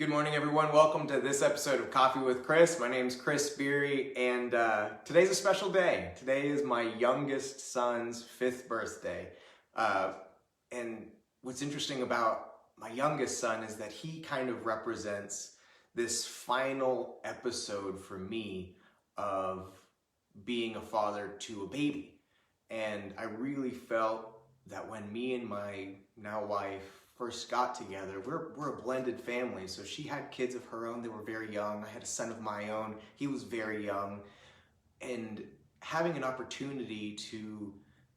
Good morning, everyone. Welcome to this episode of Coffee with Chris. My name's Chris Beery, and today's a special day. Today is my youngest son's 5th birthday. And what's interesting about my youngest son is that he kind of represents this final episode for me of being a father to a baby. And I really felt that when me and my now wife first got together, we're a blended family. So she had kids of her own. They were very young. I had a son of my own. He was very young. And having an opportunity to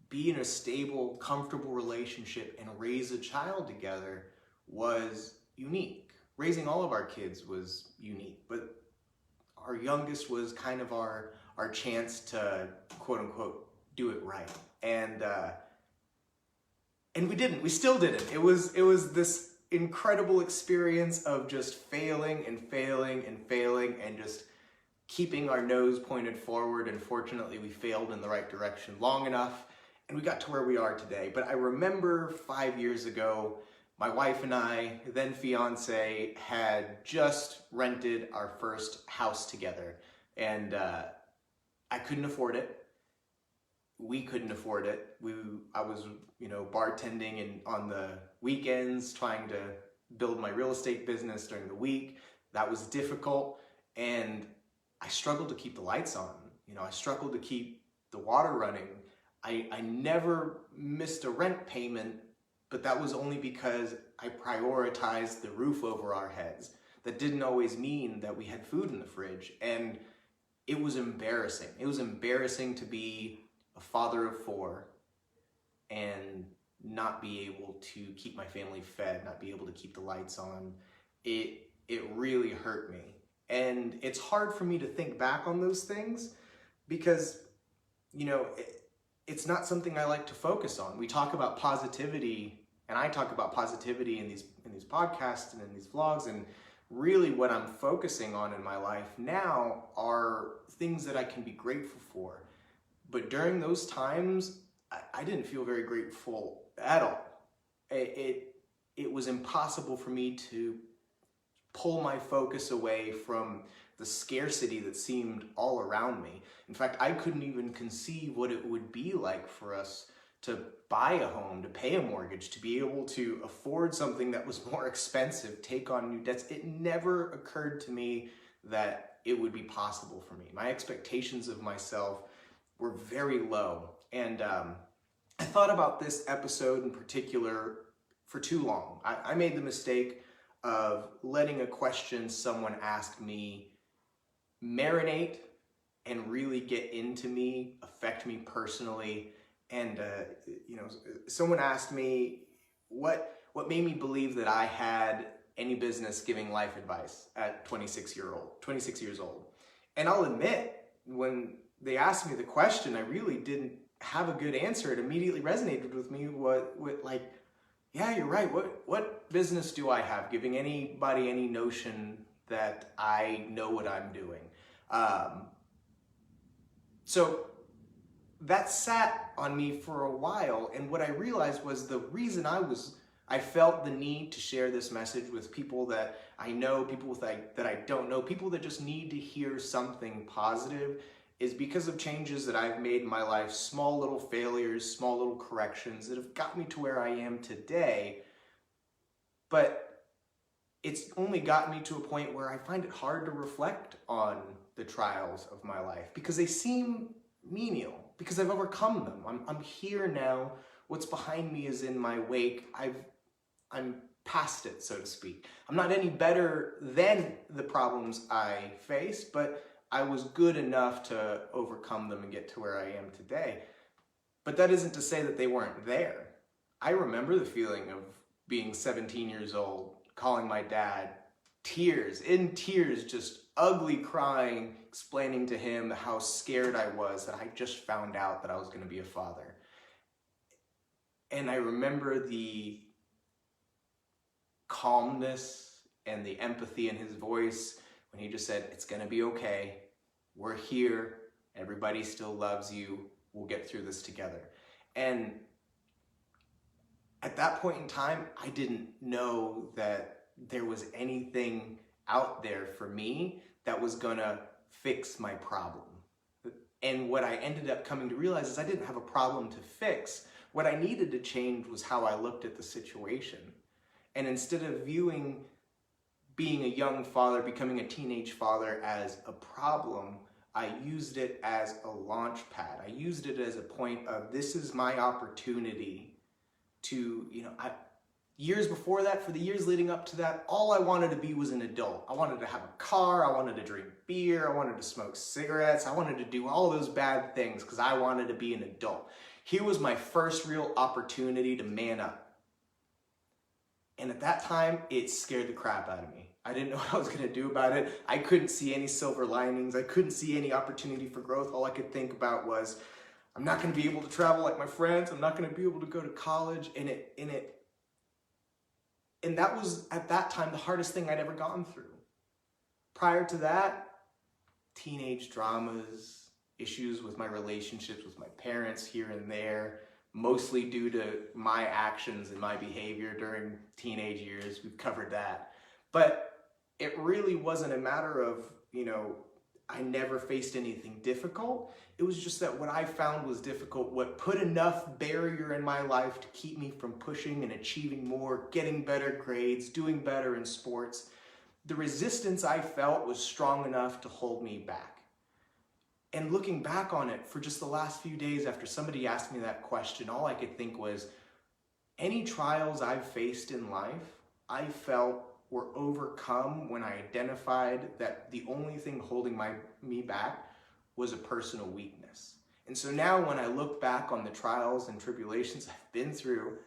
be in a stable, comfortable relationship and raise a child together was unique. Raising all of our kids was unique, but our youngest was kind of our chance to, quote unquote, do it right. And we didn't. We still didn't. It was this incredible experience of just failing and failing and failing and just keeping our nose pointed forward. And fortunately, we failed in the right direction long enough, and we got to where we are today. But I remember 5 years ago, my wife and I, then fiance, had just rented our first house together, and I couldn't afford it. We couldn't afford it. I was, bartending and on the weekends, trying to build my real estate business during the week. That was difficult, and I struggled to keep the lights on. I struggled to keep the water running. I never missed a rent payment, but that was only because I prioritized the roof over our heads. That didn't always mean that we had food in the fridge, and it was embarrassing. It was embarrassing to be a father of 4 and not be able to keep my family fed, not be able to keep the lights on. It really hurt me. And it's hard for me to think back on those things because, it's not something I like to focus on. We talk about positivity, and I talk about positivity in these podcasts and in these vlogs, and really what I'm focusing on in my life now are things that I can be grateful for. But during those times, I didn't feel very grateful at all. It was impossible for me to pull my focus away from the scarcity that seemed all around me. In fact, I couldn't even conceive what it would be like for us to buy a home, to pay a mortgage, to be able to afford something that was more expensive, take on new debts. It never occurred to me that it would be possible for me. My expectations of myself were very low. And I thought about this episode in particular for too long. I made the mistake of letting a question someone asked me marinate and really get into me, affect me personally. And someone asked me what made me believe that I had any business giving life advice at 26 years old. And I'll admit, when they asked me the question, I really didn't have a good answer. It immediately resonated with me. Yeah, you're right. What business do I have giving anybody any notion that I know what I'm doing? So that sat on me for a while, and what I realized was the reason I felt the need to share this message with people that I know, people that I don't know, people that just need to hear something positive, is because of changes that I've made in my life, small little failures, small little corrections that have got me to where I am today. But it's only gotten me to a point where I find it hard to reflect on the trials of my life because they seem menial, because I've overcome them. I'm here now. What's behind me is in my wake. I'm past it, so to speak. I'm not any better than the problems I faced, but I was good enough to overcome them and get to where I am today. But that isn't to say that they weren't there. I remember the feeling of being 17 years old, calling my dad, in tears, just ugly crying, explaining to him how scared I was that I just found out that I was going to be a father. And I remember the calmness and the empathy in his voice when he just said, "It's going to be okay. We're here. Everybody still loves you. We'll get through this together." And at that point in time, I didn't know that there was anything out there for me that was gonna fix my problem. And what I ended up coming to realize is I didn't have a problem to fix. What I needed to change was how I looked at the situation. And instead of viewing being a young father, becoming a teenage father as a problem, I used it as a launch pad. I used it as a point of, this is my opportunity to, years before that, for the years leading up to that, all I wanted to be was an adult. I wanted to have a car, I wanted to drink beer, I wanted to smoke cigarettes, I wanted to do all those bad things because I wanted to be an adult. Here was my first real opportunity to man up. And at that time, it scared the crap out of me. I didn't know what I was gonna do about it. I couldn't see any silver linings. I couldn't see any opportunity for growth. All I could think about was, I'm not gonna be able to travel like my friends. I'm not gonna be able to go to college. And that was, at that time, the hardest thing I'd ever gone through. Prior to that, teenage dramas, issues with my relationships with my parents here and there, mostly due to my actions and my behavior during teenage years. We've covered that. But it really wasn't a matter of, I never faced anything difficult. It was just that what I found was difficult, what put enough barrier in my life to keep me from pushing and achieving more, getting better grades, doing better in sports, the resistance I felt was strong enough to hold me back. And looking back on it, for just the last few days after somebody asked me that question, all I could think was, any trials I've faced in life, I felt were overcome when I identified that the only thing holding me back was a personal weakness. And so now when I look back on the trials and tribulations I've been through,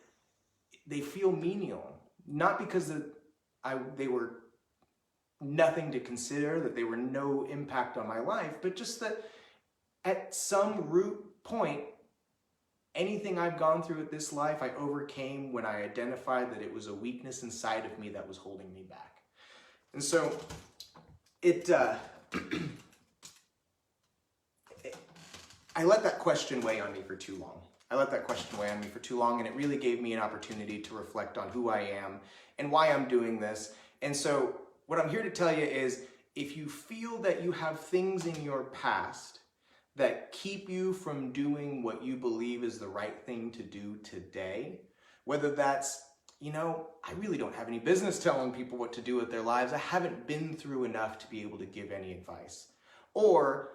they feel menial. Not because they were nothing to consider, that they were no impact on my life, but just that at some root point, anything I've gone through at this life, I overcame when I identified that it was a weakness inside of me that was holding me back. And so I let that question weigh on me for too long. And it really gave me an opportunity to reflect on who I am and why I'm doing this. And so what I'm here to tell you is, if you feel that you have things in your past that keep you from doing what you believe is the right thing to do today, whether that's, I really don't have any business telling people what to do with their lives. I haven't been through enough to be able to give any advice. Or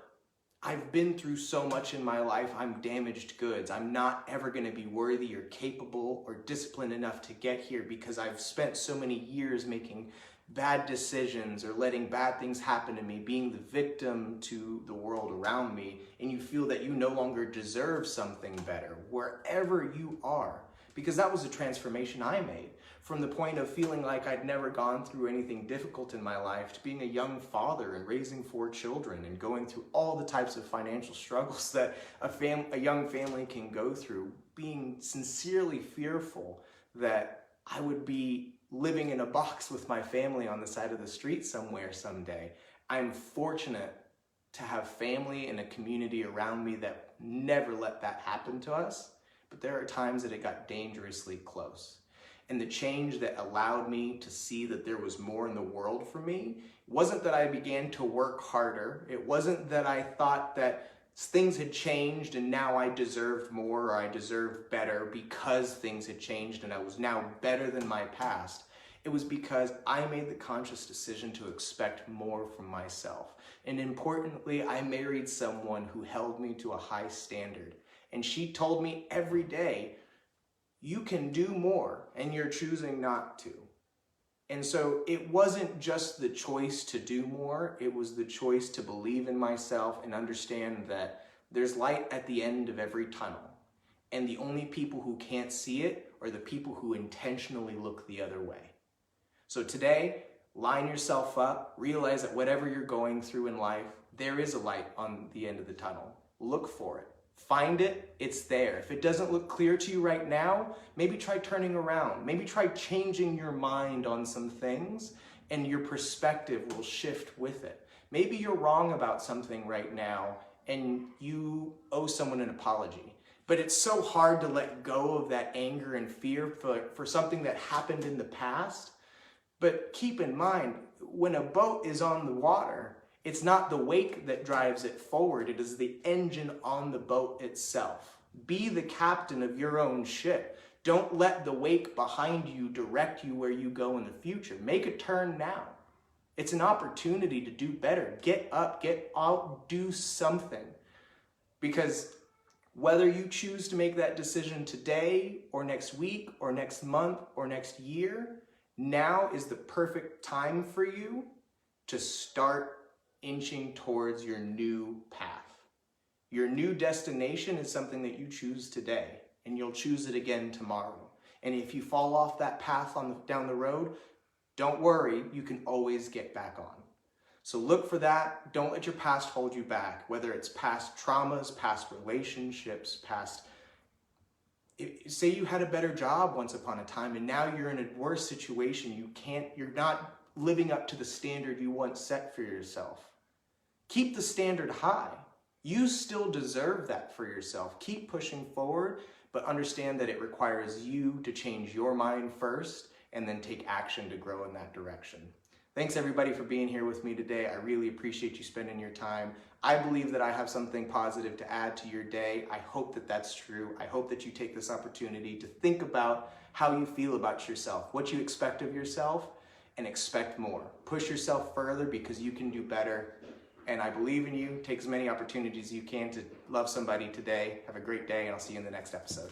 I've been through so much in my life, I'm damaged goods. I'm not ever going to be worthy or capable or disciplined enough to get here because I've spent so many years making bad decisions or letting bad things happen to me, being the victim to the world around me, and you feel that you no longer deserve something better wherever you are. Because that was a transformation I made, from the point of feeling like I'd never gone through anything difficult in my life to being a young father and raising 4 children and going through all the types of financial struggles that a young family can go through, being sincerely fearful that I would be living in a box with my family on the side of the street somewhere someday. I'm fortunate to have family and a community around me that never let that happen to us, but there are times that it got dangerously close. And the change that allowed me to see that there was more in the world for me wasn't that I began to work harder. It wasn't that I thought that things had changed and now I deserved more or I deserved better because things had changed and I was now better than my past. It was because I made the conscious decision to expect more from myself. And importantly, I married someone who held me to a high standard. And she told me every day, you can do more and you're choosing not to. And so it wasn't just the choice to do more, it was the choice to believe in myself and understand that there's light at the end of every tunnel. And the only people who can't see it are the people who intentionally look the other way. So today, line yourself up, realize that whatever you're going through in life, there is a light on the end of the tunnel. Look for it. Find it, it's there. If it doesn't look clear to you right now, maybe try turning around. Maybe try changing your mind on some things and your perspective will shift with it. Maybe you're wrong about something right now and you owe someone an apology. But it's so hard to let go of that anger and fear for something that happened in the past But keep in mind, when a boat is on the water, it's not the wake that drives it forward. It is the engine on the boat itself. Be the captain of your own ship. Don't let the wake behind you direct you where you go in the future. Make a turn now. It's an opportunity to do better. Get up, get out, do something. Because whether you choose to make that decision today or next week or next month or next year, now is the perfect time for you to start inching towards your new path. Your new destination is something that you choose today, and you'll choose it again tomorrow. And if you fall off that path down the road, don't worry, you can always get back on. So look for that. Don't let your past hold you back, whether it's past traumas, past relationships, say you had a better job once upon a time and now you're in a worse situation. You're not living up to the standard you once set for yourself. Keep the standard high. You still deserve that for yourself. Keep pushing forward, but understand that it requires you to change your mind first and then take action to grow in that direction. Thanks everybody for being here with me today. I really appreciate you spending your time. I believe that I have something positive to add to your day. I hope that that's true. I hope that you take this opportunity to think about how you feel about yourself, what you expect of yourself, and expect more. Push yourself further because you can do better. And I believe in you. Take as many opportunities as you can to love somebody today. Have a great day, and I'll see you in the next episode.